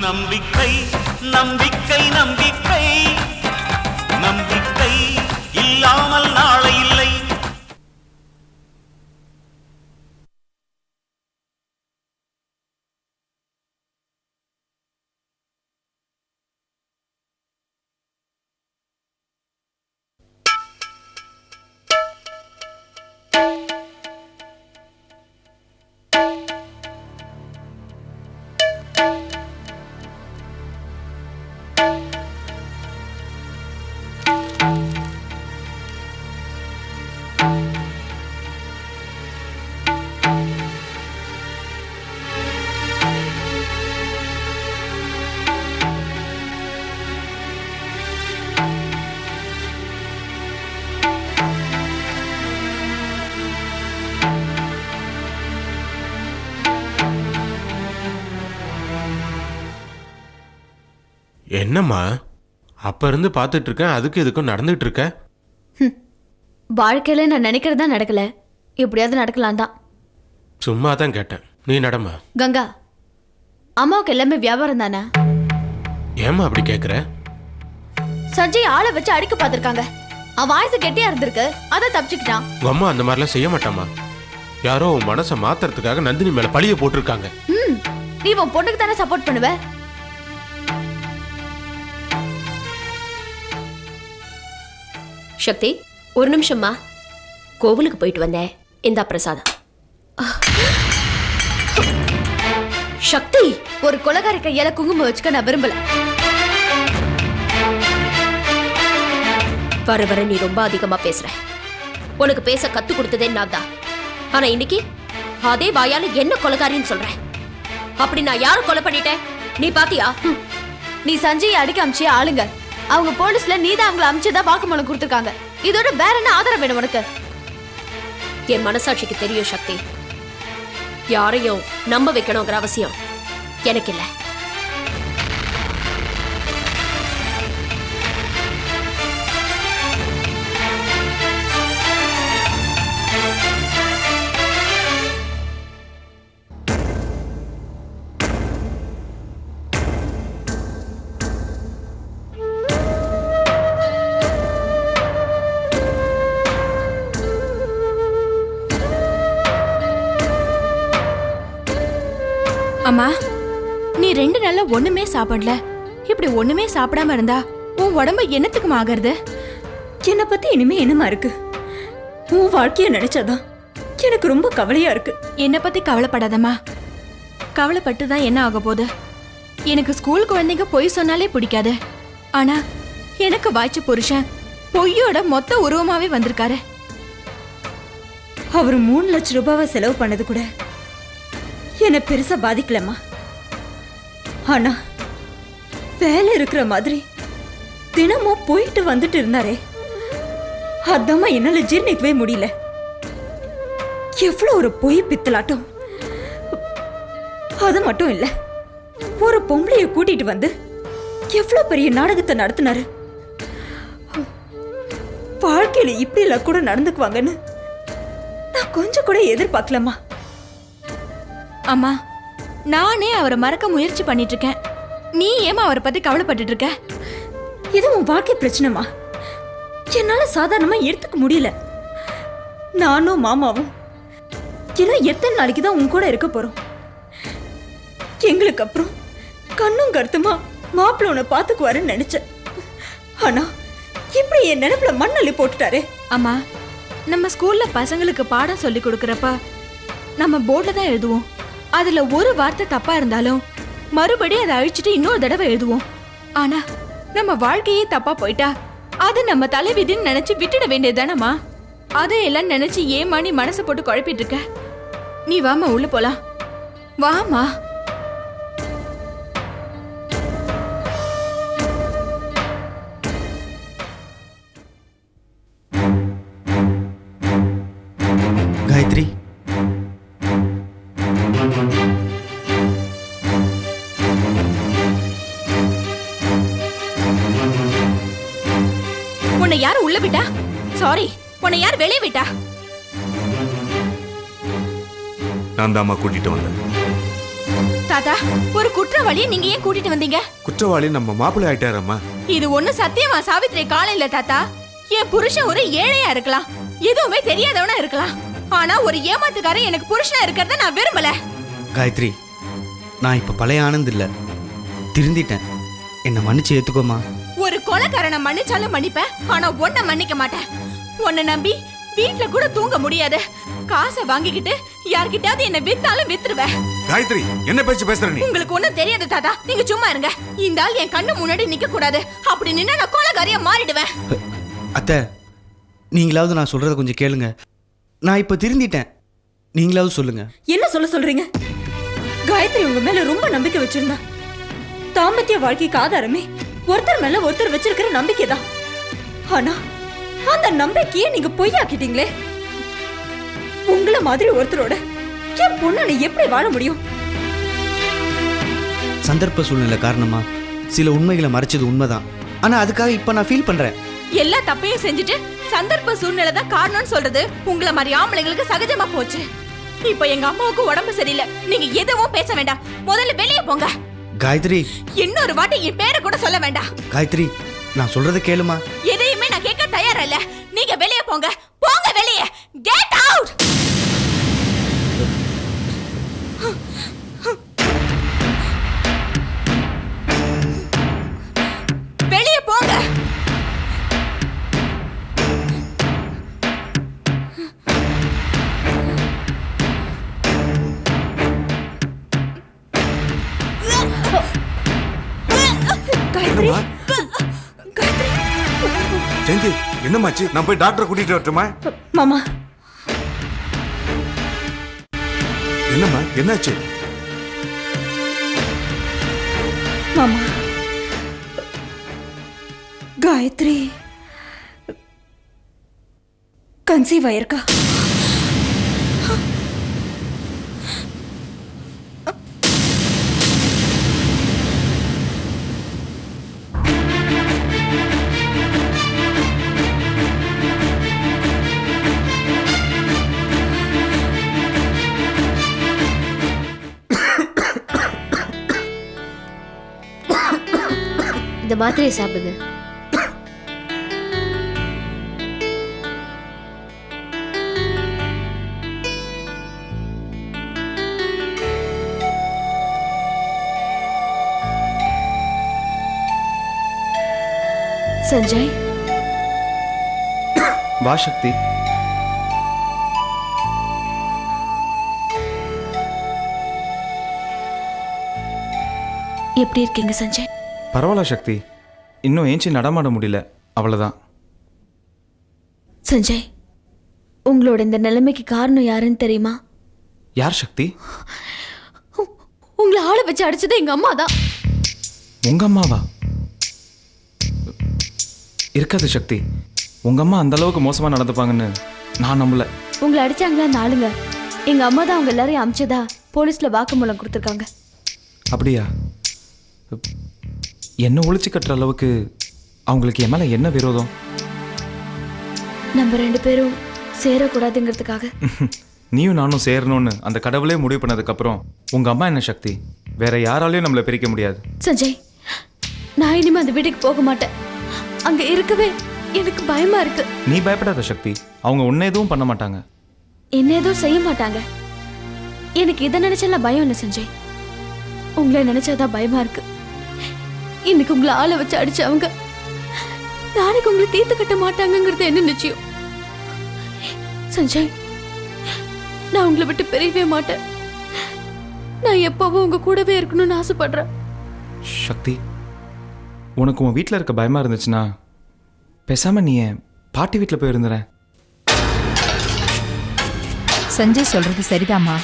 நம்பிக்கை நம்பிக்கை நம்பிக்கை நம்பிக்கை இல்லாமல் நாளை இல்லை. என்னம்மா அப்ப இருந்து பார்த்துட்டு இருக்கேன், அதுக்கு இதுக்கும் நடந்துட்டு இருக்க? வாழ்க்கையில நான் நினைக்கிறதா நடக்கல, எப்படியாவது நடக்கலாம் தான். சும்மா தான் கேட்டேன், நீ நடமா. கங்கா, அம்மாவுக்கு எல்லாமே வியாபாரம் தானே? ஏமா அப்படி கேக்குற? சஞ்சய் ஆளை வச்சு அடிக்க பார்த்திருக்காங்க, அவன் வாய்ஸ் கெட்டியா இருந்திருக்கு, அதை தப்பிச்சுக்கிட்டான். உங்க அம்மா அந்த மாதிரிலாம் செய்ய மாட்டாமா. யாரோ உன் மனசை மாத்துறதுக்காக நந்தினி மேல பழிய போட்டிருக்காங்க. நீ உன் பொண்ணுக்கு தானே சப்போர்ட் பண்ணுவ? சக்தி, ஒரு நிமிஷம்மா. கோவிலுக்கு போயிட்டு வந்தேன், இந்தா பிரசாதம். சக்தி, ஒரு கொலைகாரி கையால குங்குமம் வச்சுக்க நான் விரும்பல. வர வர நீ ரொம்ப அதிகமா பேசுற. உனக்கு பேச கத்து கொடுத்ததே நான் தான். ஆனா இன்னைக்கு அதே வாயால என்ன கொலைகாரின்னு சொல்ற? அப்படி நான் யாரை கொலை பண்ணிட்டேன் நீ பாத்தியா? நீ சஞ்சய் அடிக்க அமிச்சிய ஆளுங்க, அவங்க போலீஸ்ல நீதான் அவங்களை அமிச்சதா வாக்குமூலம் கொடுத்திருக்காங்க. இதோட வேற என்ன ஆதரவு வேணும் உனக்கு? என் மனசாட்சிக்கு தெரியும் சக்தி, யாரையும் நம்ப வைக்கணுங்கிற அவசியம் எனக்கு இல்ல. அம்மா, நீ 2 நாள்ல ஒண்ணுமே சாப்பிடல. இப்படி ஒண்ணுமே சாப்பிடாம இருந்தா உன் உடம்பு என்னத்துக்கு ஆகிறது? என்னை பத்தி இனிமே என்னமா இருக்கு? உன் வாழ்க்கைய நினைச்சாதான் எனக்கு ரொம்ப கவலையா இருக்கு. என்னை பத்தி கவலைப்படாதம்மா. கவலைப்பட்டு தான் என்ன ஆக போகுது? எனக்கு ஸ்கூல் குழந்தைங்க பொய் சொன்னாலே பிடிக்காது. ஆனா எனக்கு வாய்ச்ச புருஷன் பொய்யோட மொத்த உருவமாவே வந்திருக்காரு. அவர் 3 லட்சம் ரூபாவை செலவு பண்ணது கூட என்ன பெருசா பாதிக்கலமா. ஆனா வேலை இருக்கிற மாதிரி தினமும் போயிட்டு வந்துட்டு இருந்தாரே, அதாம்மா என்னால ஜீர்ணிக்கவே முடியல. எவ்வளவு ஒரு பொய் பித்தலாட்டம். அது மட்டும் இல்ல, ஒரு பொம்பளைய கூட்டிட்டு வந்து எவ்வளவு பெரிய நாடகத்தை நடத்தினாரு. வாழ்க்கையில இப்படி எல்லாம் கூட நடந்துக்குவாங்கன்னு நான் கொஞ்சம் கூட எதிர்பார்க்கலமா. அம்மா, நானே அவரை மறக்க முயற்சி பண்ணிட்டு இருக்கேன். நீ ஏமா அவரை பத்தி கவலைப்பட்டு இருக்க? இது உன் வாழ்க்கை பிரச்சனைமா. என்னால சாதாரணமா எடுத்துக்க முடியல. நானும் மாமாவும் இன்னும் எத்தனை நாளைக்கு தான் உன் கூட இருக்க போறோம்? எங்களுக்கு அப்புறம் கண்ணும் கருத்துமா மாப்பிள்ள உன்னை பாத்துக்குவாருன்னு நினைச்சேன். ஆனா இப்படி என் நினைப்புல மண்ணள்ளி போட்டுட்டாரே. அம்மா, நம்ம ஸ்கூல்ல பசங்களுக்கு பாடம் சொல்லி கொடுக்கறப்ப நம்ம போர்ட்ல தான் எழுதுவோம். அதுல ஒரு வார்த்தை தப்பா இருந்தாலும் மறுபடியும் அதை அழிச்சிட்டு இன்னொரு தடவை எழுதுவோம். ஆனா நம்ம வாழ்க்கையே தப்பா போயிட்டா அது நம்ம தலைவிதின்னு நினைச்சு விட்டுட வேண்டியதுதானம்மா. அதையெல்லாம் நினைச்சு ஏமா நீ மனசை போட்டு குழப்பிட்டு இருக்க? நீ வாமா, உள்ள போலாம். வாமா. காயத்ரி, உன்னை யார் உள்ள விட்டா? சாரி, உன்னை யார் வெளியே விட்டா? நான் தாம்மா கூட்டிட்டு வந்தேன். தாத்தா, ஒரு குற்றவாளியை நீங்க ஏன் கூட்டிட்டு வந்தீங்க? குற்றவாளி நம்ம மாப்பிள்ளை ஆயிட்டாரம்மா. இது ஒண்ணு சத்தியமா சாவித்திரி காலம் இல்ல தாத்தா. என் புருஷன் ஒரு ஏழையா இருக்கலாம், எதுவுமே தெரியாதவனா இருக்கலாம், ஆனா ஒரு ஏமாத்துக்காரன் எனக்கு புருஷனா இருக்கிறத நான் விரும்பல. காயத்ரி, நான் இப்ப பழைய ஆனந்த் இல்ல, திருந்திட்டேன். என்னை மன்னிச்சு ஏத்துக்கோமா. ஒரு கொலைக்காரனை மன்னிச்சாலும் மன்னிப்பேன், ஆனா உன்னை மன்னிக்க மாட்டேன். உன்னை நம்பி வீட்ல கூட தூங்க முடியாது. காசை வாங்கிக்கிட்டு யார்கிட்டயாவது என்ன வித்தாலும் வித்துருவேன். காயத்ரி, என்ன பேச்சு பேசுற நீ? உங்களுக்கு ஒண்ணும் தெரியாது தாத்தா, நீங்க சும்மா இருங்க. இந்த ஆள் என் கண்ணு முன்னாடி நிக்க கூடாது, அப்படி நின்னா நான் கொலைகாரியா மாறிடுவேன். அத்தை, நீங்களாவது நான் சொல்றத கொஞ்சம் கேளுங்க. நான் இப்ப திருந்திட்டேன், நீங்களாவது சொல்லுங்க. என்ன சொல்றீங்க? காயத்ரி உங்க மேல ரொம்ப நம்பிக்கை வச்சிருந்தா. தாம்பத்திய வாழ்க்கைக்கு ஆதாரமே ஒருத்தர் மேல ஒருத்தர் வச்சிருக்கிற நம்பிக்கைதான். ஆனா அந்த நம்பிக்கையை நீங்க பொய்யாக்கிட்டீங்களே. உங்களை மாதிரி ஒருத்தரோட என் பொண்ணு எப்படி வாழ முடியும்? சந்தர்ப்ப சூழ்நிலை காரணமா சில உண்மைகளை மறைச்சது உண்மைதான். ஆனா அதுக்காக இப்ப நான் ஃபீல் பண்றேன். எல்லா தப்பையும் செஞ்சுட்டு சந்தர்ப்ப சூழ்நிலை தான் காரணம்னு சொல்றது உங்களை மாதிரி ஆம்பளைங்களுக்கு சகஜமா போச்சு. இப்ப எங்க அம்மாவுக்கு உடம்பு சரியில்லை, நீங்க எதுவும் பேச வேண்டாம், முதல்ல வெளியே போங்க. காயத்ரி, இன்னொரு வாட்டி என் பேரை கூட சொல்ல வேண்டாம். காயத்ரி, நான் சொல்றத கேளுமா. எதையுமே நான் கேட்க தயாரா இல்ல. நீங்க வெளியே போங்க, போங்க வெளியே. Get out. வெளியே போங்க. என்னம்மா? ஜெயந்தி, என்னமாச்சு? நான் போய் டாக்டரை கூட்டிட்டு வரட்டுமா? மாமா, என்னம்மா, என்னாச்சு? மாமா, காயத்ரி கன்சீவ் ஆயிருக்கா. இந்த மாத்திரையை சாப்பிடுங்க. சஞ்சய், வா சக்தி. எப்படி இருக்கீங்க சஞ்சய்? பரவாயில்ல சக்தி, இன்னும் ஏஞ்சி நடமாட முடியல, அவ்வளவுதான். சஞ்சய், உங்களோட இந்த நிலைமைக்கு காரணம் யாருன்னு தெரியுமா? யார் சக்தி? உங்களை ஆளை வச்சு அடிச்சது எங்க அம்மா தான். உங்க அம்மாவா? இருக்காது சக்தி, உங்க அம்மா அந்த அளவுக்கு மோசமா நடந்துப்பாங்கன்னு நான் நம்பல. உங்களை அடிச்சாங்களா அந்த ஆளுங்க? எங்க அம்மா தான் அவங்க எல்லாரையும் அமிச்சதா போலீஸ்ல வாக்குமூலம் கொடுத்துருக்காங்க. அப்படியா? என்ன ஒழிச்சு கட்டுற அளவுக்கு அவங்களுக்கு என் மேல என்ன விரோதம்? நம்ம 2 பேரும் சேரக்கூடாதுங்கிறதுக்காக. நீயும் நானும் சேரணும்னு அந்த கடவுளே முடிவு பண்ணதுக்கு அப்புறம் உங்க அம்மா என்ன சக்தி? வேற யாராலையும் நம்மள பிரிக்க முடியாது. சஞ்சய், நான் இனிமே அந்த வீட்டுக்கு போக மாட்டேன். அங்க இருக்கவே எனக்கு பயமா இருக்கு. நீ பயப்படாத சக்தி, அவங்க உன்னை எதுவும் பண்ண மாட்டாங்க. என்ன எதுவும் செய்ய மாட்டாங்க. எனக்கு இதை நினைச்செல்லாம் பயம் இல்லை சஞ்சய், உங்களை நினைச்சாதான் பயமா இருக்கு. இன்னைக்கு உங்களை ஆளை வச்சு அடிச்சவங்க நாளைக்கு உங்களை தீர்த்து கட்ட மாட்டாங்கிறது என்ன நிச்சயம்? சஞ்சய், நான் உங்களை விட்டு பிரியவே மாட்டேன். நான் எப்பவும் உங்க கூடவே இருக்கணும்னு ஆசைப்படுறேன். சக்தி, உனக்கு உன் வீட்டில் இருக்க பயமா இருந்துச்சுன்னா பேசாம நீ என் பாட்டி வீட்டில் போய் இருந்துறேன். சஞ்சய் சொல்றது சரிதாம்மா.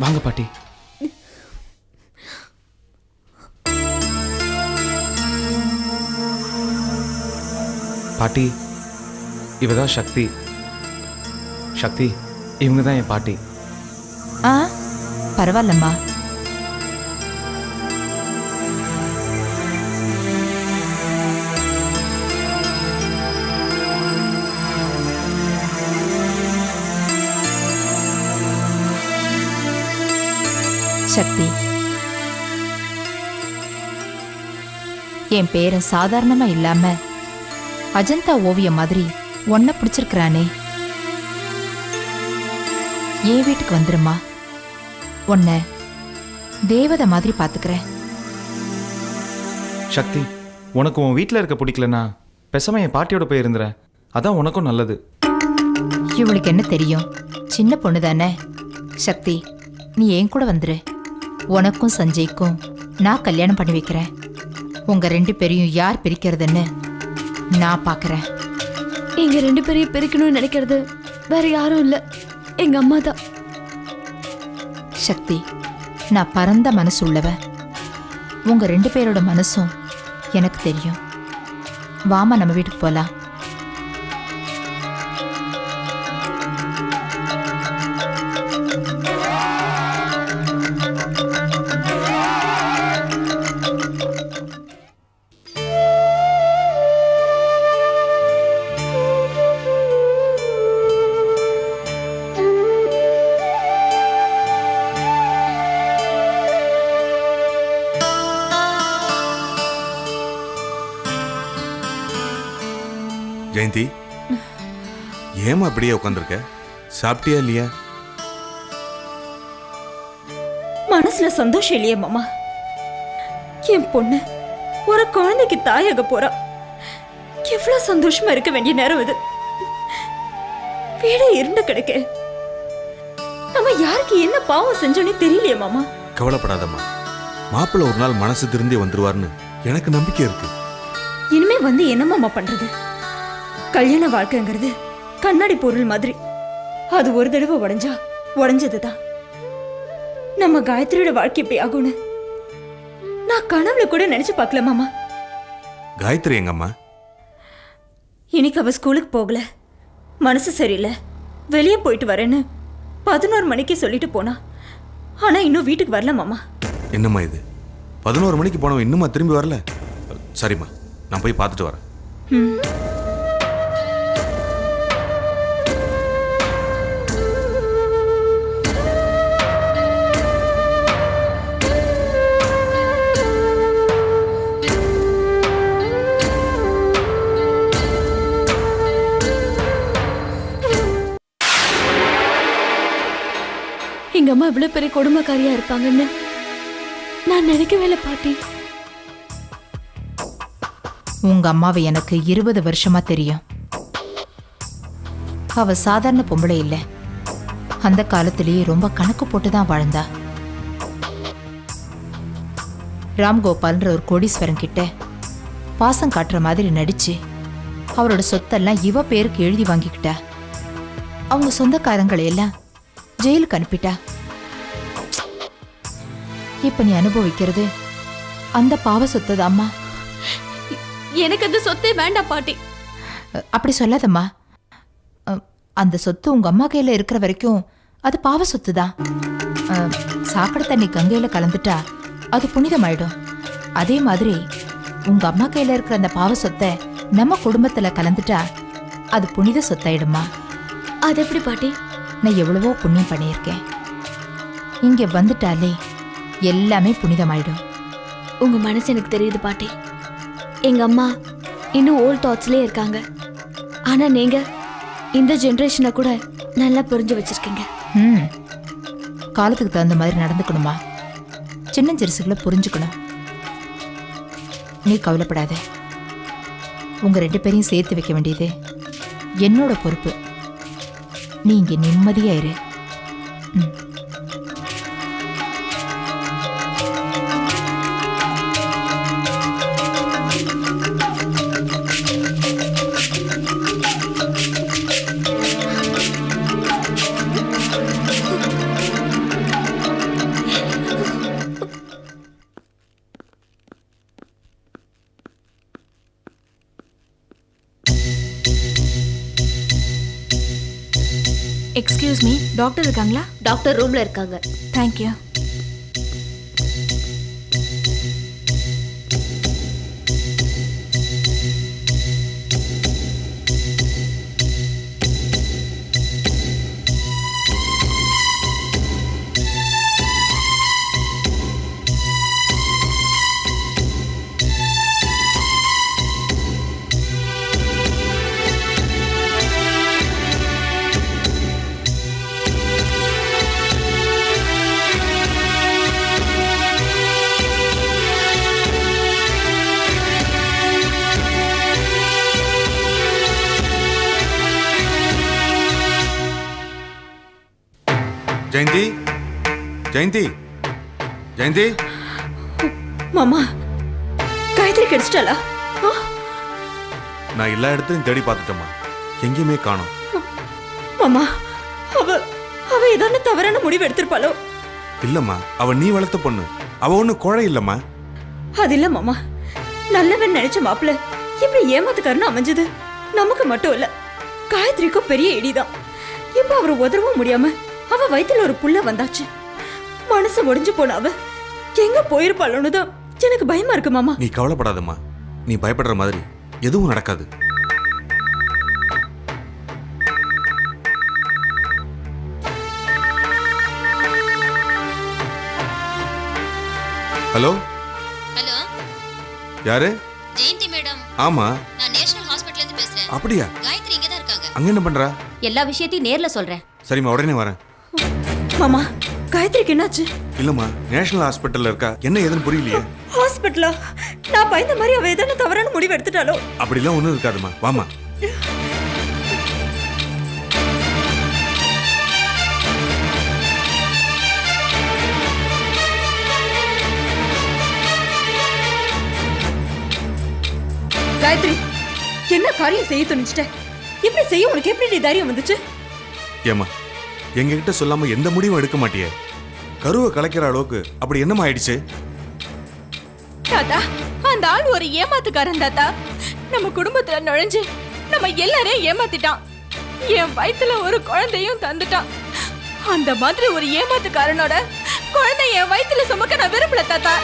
வாங்க பாட்டி. பாட்டி, இவதான் சக்தி. சக்தி, இவங்க தான் என் பாட்டி. பரவாயில்லம்மா. சக்தி, என் பேரன் சாதாரணமா இல்லாம அஜந்தா ஓவியம் மாதிரி ஒன்ன பிடிச்சிருக்கிறானே. என் வீட்டுக்கு வந்துருமா, உன்னை தேவதை மாதிரி பாத்துக்கிறேன். சக்தி, உனக்கு உன் வீட்டில் இருக்க பிடிக்கலனா பேசாம என் பாட்டியோட போய் இருந்துற. அதான் உனக்கும் நல்லது. இவளுக்கு என்ன தெரியும், சின்ன பொண்ணு தானே. சக்தி, நீ என் கூட வந்துரு. உனக்கும் சஞ்சய்க்கும் நான் கல்யாணம் பண்ணி வைக்கிறேன். உங்க 2 பேரையும் யார் பிரிக்கிறதுன்னு நான் பார்க்கறேன். எங்க 2 பேரையும் பிரிக்கணும்னு நினைக்கிறது வேற யாரும் இல்ல, எங்க அம்மா தான். சக்தி, நான் பரந்த மனசு உள்ளவ. உங்க 2 பேரோட மனசும் எனக்கு தெரியும். வாமா, நம்ம வீட்டுக்கு போலாம். ஜெயந்தி, ஏமா அப்படியே உட்காந்துருக்க? சாப்பிட்டியா இல்லையா? மனசுல சந்தோஷம் இல்லையே மாமா. என் பொண்ணு ஒரு குழந்தைக்கு தாயாக போறா. எவ்வளவு சந்தோஷமா இருக்க வேண்டிய நேரம் இது. வீடு இருண்டு கிடக்கு. நம்ம யாருக்கு என்ன பாவம் செஞ்சோன்னே தெரியலையே மாமா. கவலைப்படாதம்மா, மாப்பிள்ள ஒரு நாள் மனசு திருந்தி வந்துருவார்னு எனக்கு நம்பிக்கை இருக்கு. இனிமே வந்து என்ன மாமா பண்றது? கல்யாண வாழ்க்கைங்கிறது கண்ணாடி பொருள் மாதிரி. அது ஒரு தடவை உடைஞ்சா உடைஞ்சதுதான். நம்ம காயத்ரியோட வாழ்க்கை எப்படி ஆகும்னு நான் கனவுல கூட நினைச்சு பார்க்கல மாமா. காயத்ரி எங்கம்மா? இன்னைக்கு அவ ஸ்கூலுக்கு போகல, மனசு சரியில்லை, வெளியே போயிட்டு வரேன்னு 11 மணிக்கு சொல்லிட்டு போனா. ஆனா இன்னும் வீட்டுக்கு வரல மாமா. என்னம்மா இது, 11 மணிக்கு போனவன் இன்னுமா திரும்பி வரல? சரிம்மா, நான் போய் பார்த்துட்டு வரேன். எங்க அம்மா இவ்வளவு பெரிய கொடுமைக்காரியா இருப்பாங்கன்னு நான் நினைக்கவே இல்லை பாட்டி. உங்க அம்மாவை எனக்கு 20 வருஷமா தெரியும். அவ சாதாரண பொம்பளை இல்ல. அந்த காலத்திலேயே ரொம்ப கணக்கு போட்டுதான் வாழ்ந்தா. ராம்கோபால்ன்ற ஒரு கோடீஸ்வரன் கிட்ட பாசம் காட்டுற மாதிரி நடிச்சு அவரோட சொத்தெல்லாம் இவ பேருக்கு எழுதி வாங்கிக்கிட்டா. அவங்க சொந்தக்காரங்களை எல்லாம் ஜெயிலுக்கு அனுப்பிட்டா. இப்ப நீ அனுபவிக்கிறது அந்த பாவ சொத்து தாம்மா. எனக்கு அந்த சொத்தே வேண்டாம் பாட்டி. அப்படி சொல்லாதம்மா. அந்த சொத்து உங்க அம்மா கையில இருக்கிற வரைக்கும் அது பாவ சொத்து தான். சாக்கடை தண்ணி கங்கையில கலந்துட்டா அது புனிதமாயிடும். அதே மாதிரி உங்க அம்மா கையில இருக்கிற அந்த பாவ சொத்தை நம்ம குடும்பத்துல கலந்துட்டா அது புனித சொத்தாயிடுமா. அது எப்படி பாட்டி? நான் எவ்வளவோ புண்ணியம் பண்ணியிருக்கேன். இங்க வந்துட்டாலே எல்லாமே புனிதமாயிடும். உங்க மனசு எனக்கு தெரியுது பாட்டி. எங்க அம்மா இன்னும் ஓல்ட் தாட்ஸ்லயே இருக்காங்க. ஆனா நீங்க இந்த ஜெனரேஷனை கூட நல்லா புரிஞ்சு வச்சிருக்கீங்க. காலத்துக்கு தகுந்த மாதிரி நடந்துக்கணுமா, சின்ன சிறுசுகளை புரிஞ்சுக்கணும். நீ கவலைப்படாத. உங்க 2 பேரையும் சேர்த்து வைக்க வேண்டியது என்னோட பொறுப்பு. நீ இங்க நிம்மதியா இரு. எக்ஸ்கியூஸ் மீ, டாக்டர் இருக்காங்களா? டாக்டர் ரூம்ல இருக்காங்க. தேங்க்யூ. ஜெயந்தி ஜெயந்தி ஜெயந்தி மாமா காயத்ரி கிடைச்சிட்டாளா? நான் எல்லா இடத்துலையும் தேடி பார்த்துட்டேம்மா, எங்கேயுமே காணோம். மாமா அவ அவ ஏதான தவறான முடிவு எடுத்திருப்பாளோ? இல்லம்மா, அவ நீ வளர்த்த பொண்ணு, அவ ஒண்ணு குழை இல்லம்மா. அது இல்ல மாமா, நல்லவன் நினைச்ச மாப்பிள்ள இப்படி ஏமாத்துக்காரன்னு அமைஞ்சது நமக்கு மட்டும் இல்ல, காயத்ரிக்கும் பெரிய இடிதான். இப்ப அவரை உதறவும் முடியாம அவ வயித்துல ஒரு புள்ள வந்தாச்சு. மனசு ஒடிஞ்சு போன அவ எங்க போயிருப்பாளோன்னு தான் எனக்கு பயமா இருக்கு மாமா. நீ கவலைப்படாதம்மா, நீ பயப்படுற மாதிரி எதுவும் நடக்காது. ஹலோ ஹலோ, யாரு? ஜெயந்தி மேடம். ஆமா, நான் நேஷனல் ஹாஸ்பிடல்ல இருந்து பேசுறேன். அப்படியா? காயத்ரி இங்க தான் இருக்காங்க. அங்க என்ன பண்றா? எல்லா விஷயத்தையும் நேர்ல சொல்றேன். சரிம்மா, உடனே வரேன். மாமா காயத்ரிக்கு என்னாச்சு? இல்லம்மா, நேஷனல் ஹாஸ்பிட்டல்ல இருக்கா, என்ன ஏதுன்னு புரியலையே. ஹாஸ்பிட்டலா? நான் பயந்த மாதிரி அவ ஏதான தவறான முடிவு எடுத்துட்டாலோ? அப்படிலாம் ஒண்ணும் இருக்காதுமா, வாமா. காயத்ரி, என்ன காரியம் செய்ய துணிச்சிட்ட? இப்படி செய்ய உனக்கு எப்படி தைரியம் வந்துச்சு? ஏமா, எங்ககிட்ட சொல்லாம எந்த முடிவும் எடுக்க மாட்டியே. கருவை கலைக்கிற அளவுக்கு அப்படி என்னமா ஆயிடுச்சு? தாத்தா, அந்த ஆள் ஒரு ஏமாத்துக்காரன் தாத்தா. நம்ம குடும்பத்துல நுழைஞ்சு நம்ம எல்லாரையும் ஏமாத்திட்டான். என் வயித்துல ஒரு குழந்தையும் தந்துட்டான். அந்த மாதிரி ஒரு ஏமாத்துக்காரனோட குழந்தை என் வயித்துல சுமக்க நான் விரும்பல தாத்தா.